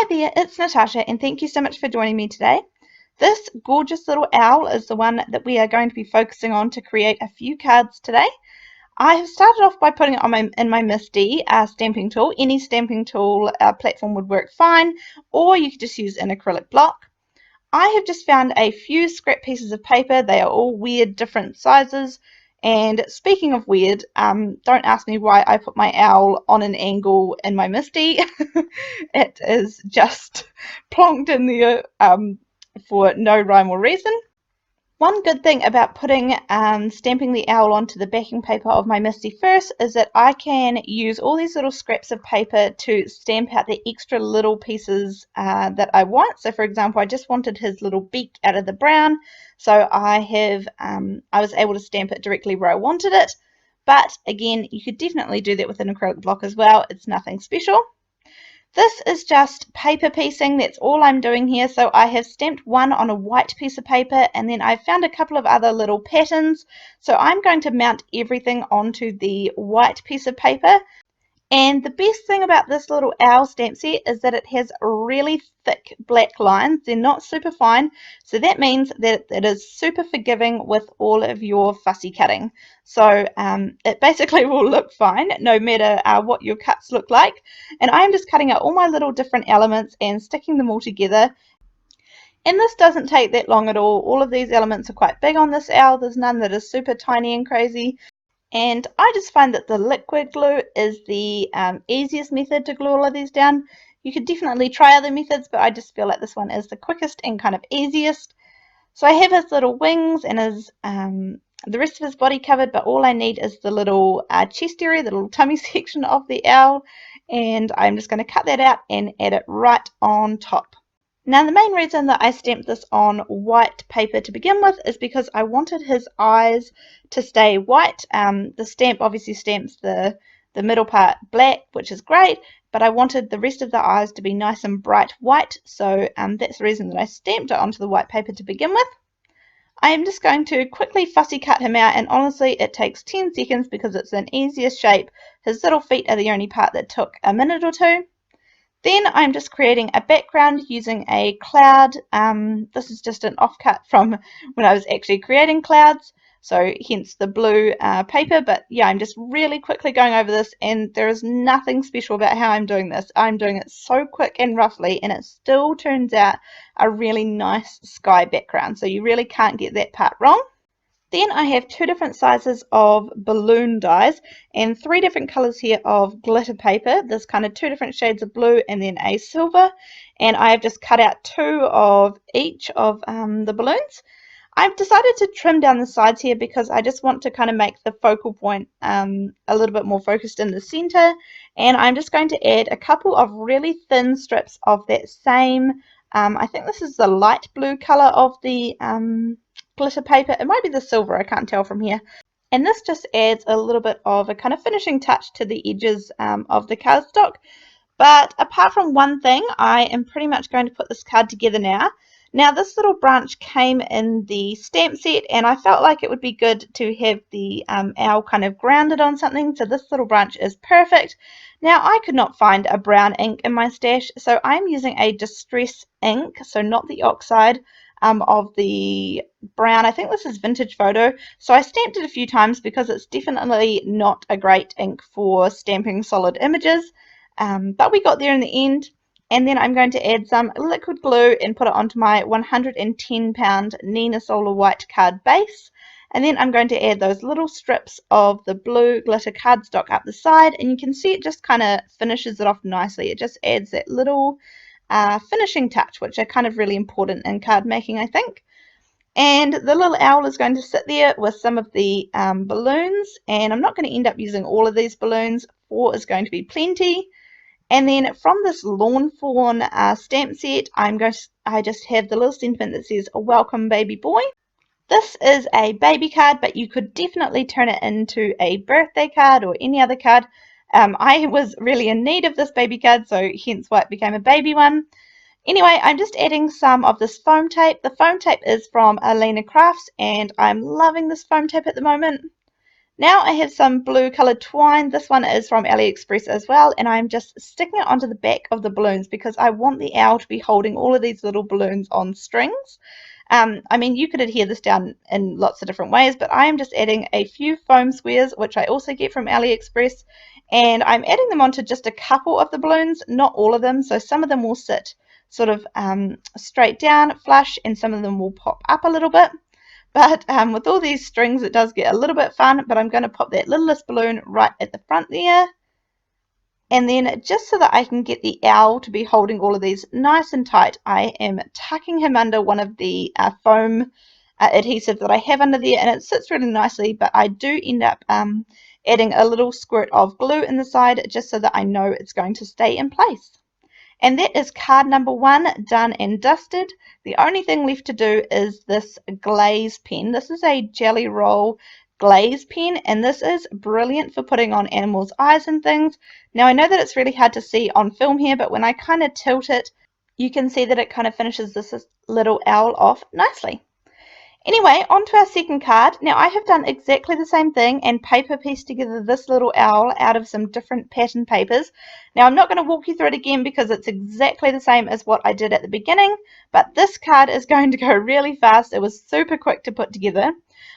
Hi there, it's Natasha and thank you so much for joining me today. This gorgeous little owl is the one that we are going to be focusing on to create a few cards today. I have started off by putting it on in my Sded stamping tool. Any stamping tool platform would work fine, or you could just use an acrylic block. I have just found a few scrap pieces of paper. They are all weird, different sizes. And speaking of weird, don't ask me why I put my owl on an angle in my Misty. It is just plonked in there for no rhyme or reason. One good thing about putting stamping the owl onto the backing paper of my Misty first is that I can use all these little scraps of paper to stamp out the extra little pieces that I want. So for example, I just wanted his little beak out of the brown, so I was able to stamp it directly where I wanted it. But again, you could definitely do that with an acrylic block as well. It's nothing special. This is just paper piecing, that's all I'm doing here. So I have stamped one on a white piece of paper and then I found a couple of other little patterns. So I'm going to mount everything onto the white piece of paper. And the best thing about this little owl stamp set is that it has really thick black lines. They're not super fine, so that means that it is super forgiving with all of your fussy cutting. So it basically will look fine no matter what your cuts look like. And I'm just cutting out all my little different elements and sticking them all together. And this doesn't take that long at all. All of these elements are quite big on this owl. There's none that is super tiny and crazy. And I just find that the liquid glue is the easiest method to glue all of these down. You could definitely try other methods, but I just feel like this one is the quickest and kind of easiest. So I have his little wings and his the rest of his body covered, but all I need is the little chest area, the little tummy section of the owl, and I'm just going to cut that out and add it right on top. Now, the main reason that I stamped this on white paper to begin with is because I wanted his eyes to stay white. The stamp obviously stamps the middle part black, which is great, but I wanted the rest of the eyes to be nice and bright white, so that's the reason that I stamped it onto the white paper to begin with. I am just going to quickly fussy cut him out, and honestly it takes 10 seconds because it's an easier shape. His little feet are the only part that took a minute or two. Then I'm just creating a background using a cloud. This is just an offcut from when I was actually creating clouds, so hence the blue paper. But yeah, I'm just really quickly going over this, and there is nothing special about how I'm doing this. I'm doing it so quick and roughly, and it still turns out a really nice sky background, so you really can't get that part wrong. Then I have two different sizes of balloon dies and three different colors here of glitter paper. There's kind of two different shades of blue and then a silver. And I have just cut out two of each of the balloons. I've decided to trim down the sides here because I just want to kind of make the focal point a little bit more focused in the center. And I'm just going to add a couple of really thin strips of that same, I think this is the light blue color of the glitter paper. It might be the silver, I can't tell from here. And this just adds a little bit of a kind of finishing touch to the edges of the cardstock. But apart from one thing, I am pretty much going to put this card together now. Now this little branch came in the stamp set, and I felt like it would be good to have the owl kind of grounded on something, so this little branch is perfect. Now I could not find a brown ink in my stash, so I'm using a distress ink, so not the oxide of the brown. I think this is Vintage Photo, so I stamped it a few times because it's definitely not a great ink for stamping solid images, but we got there in the end. And then I'm going to add some liquid glue and put it onto my 110 pound Nina Solar White card base. And then I'm going to add those little strips of the blue glitter cardstock up the side, and you can see it just kind of finishes it off nicely. It just adds that little finishing touch, which are kind of really important in card making, I think. And the little owl is going to sit there with some of the balloons, and I'm not going to end up using all of these balloons. 4 is going to be plenty. And then from this Lawn Fawn stamp set, I just have the little sentiment that says, "Welcome, baby boy." This is a baby card, but you could definitely turn it into a birthday card or any other card. I was really in need of this baby card, so hence why it became a baby one. Anyway, I'm just adding some of this foam tape. The foam tape is from Alina Crafts, and I'm loving this foam tape at the moment. Now I have some blue coloured twine. This one is from Aliexpress as well, and I'm just sticking it onto the back of the balloons because I want the owl to be holding all of these little balloons on strings. I mean, you could adhere this down in lots of different ways, but I am just adding a few foam squares, which I also get from Aliexpress, and I'm adding them onto just a couple of the balloons, not all of them. So some of them will sit sort of straight down, flush, and some of them will pop up a little bit. But with all these strings, it does get a little bit fun, but I'm going to pop that littlest balloon right at the front there. And then just so that I can get the owl to be holding all of these nice and tight, I am tucking him under one of the foam adhesive that I have under there, and it sits really nicely, but I do end up adding a little squirt of glue in the side just so that I know it's going to stay in place. And that is card number 1 done and dusted. The only thing left to do is this glaze pen. This is a Jelly Roll glaze pen, and this is brilliant for putting on animals' eyes and things. Now I know that it's really hard to see on film here, but when I kind of tilt it, you can see that it kind of finishes this little owl off nicely. Anyway, on to our second card. Now I have done exactly the same thing and paper pieced together this little owl out of some different pattern papers. Now I'm not going to walk you through it again because it's exactly the same as what I did at the beginning, but this card is going to go really fast. It was super quick to put together.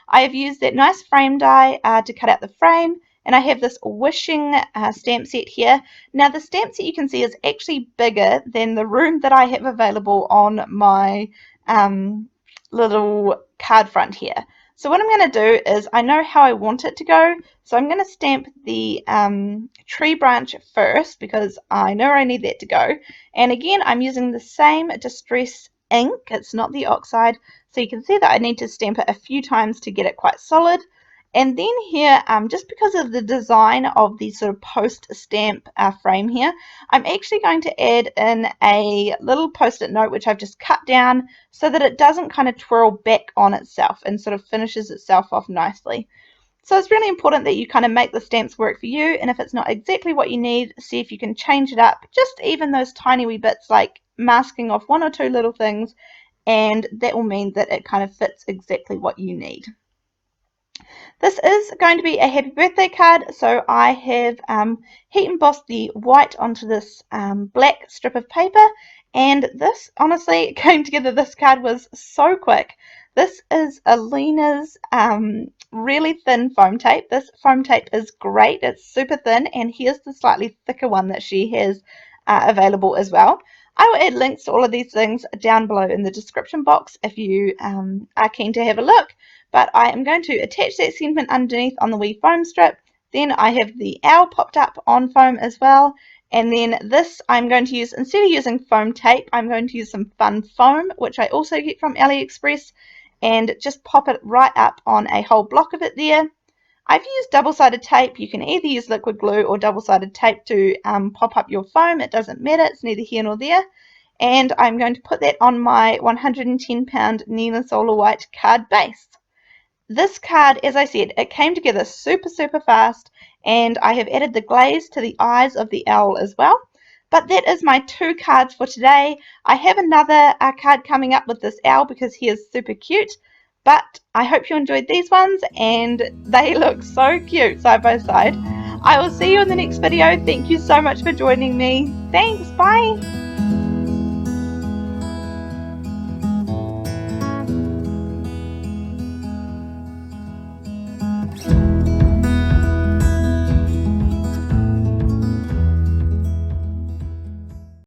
I have used that nice frame die to cut out the frame, and I have this wishing stamp set here. Now the stamp set you can see is actually bigger than the room that I have available on my little card front here. So what I'm going to do is, I know how I want it to go, so I'm going to stamp the tree branch first because I know I need that to go. And again, I'm using the same Distress ink, it's not the oxide, so you can see that I need to stamp it a few times to get it quite solid. And then here, just because of the design of the sort of post stamp frame here, I'm actually going to add in a little post-it note which I've just cut down so that it doesn't kind of twirl back on itself and sort of finishes itself off nicely. So it's really important that you kind of make the stamps work for you, and if it's not exactly what you need, see if you can change it up, just even those tiny wee bits like masking off 1 or 2 little things, and that will mean that it kind of fits exactly what you need. This is going to be a happy birthday card, so I have heat embossed the white onto this black strip of paper, and this honestly came together. This card was so quick. This is Alina's really thin foam tape. This foam tape is great, it's super thin, and here's the slightly thicker one that she has available as well. I will add links to all of these things down below in the description box if you are keen to have a look. But I am going to attach that sentiment underneath on the wee foam strip. Then I have the owl popped up on foam as well. And then this I'm going to use, instead of using foam tape, I'm going to use some fun foam, which I also get from AliExpress, and just pop it right up on a whole block of it there. I've used double-sided tape. You can either use liquid glue or double-sided tape to pop up your foam. It doesn't matter, it's neither here nor there. And I'm going to put that on my 110-pound Nina Solar White card base. This card, as I said, it came together super fast, and I have added the glaze to the eyes of the owl as well. But that is my 2 cards for today. I have another card coming up with this owl because he is super cute, but I hope you enjoyed these ones, and they look so cute side by side. I will see you in the next video. Thank you so much for joining me. Thanks, bye!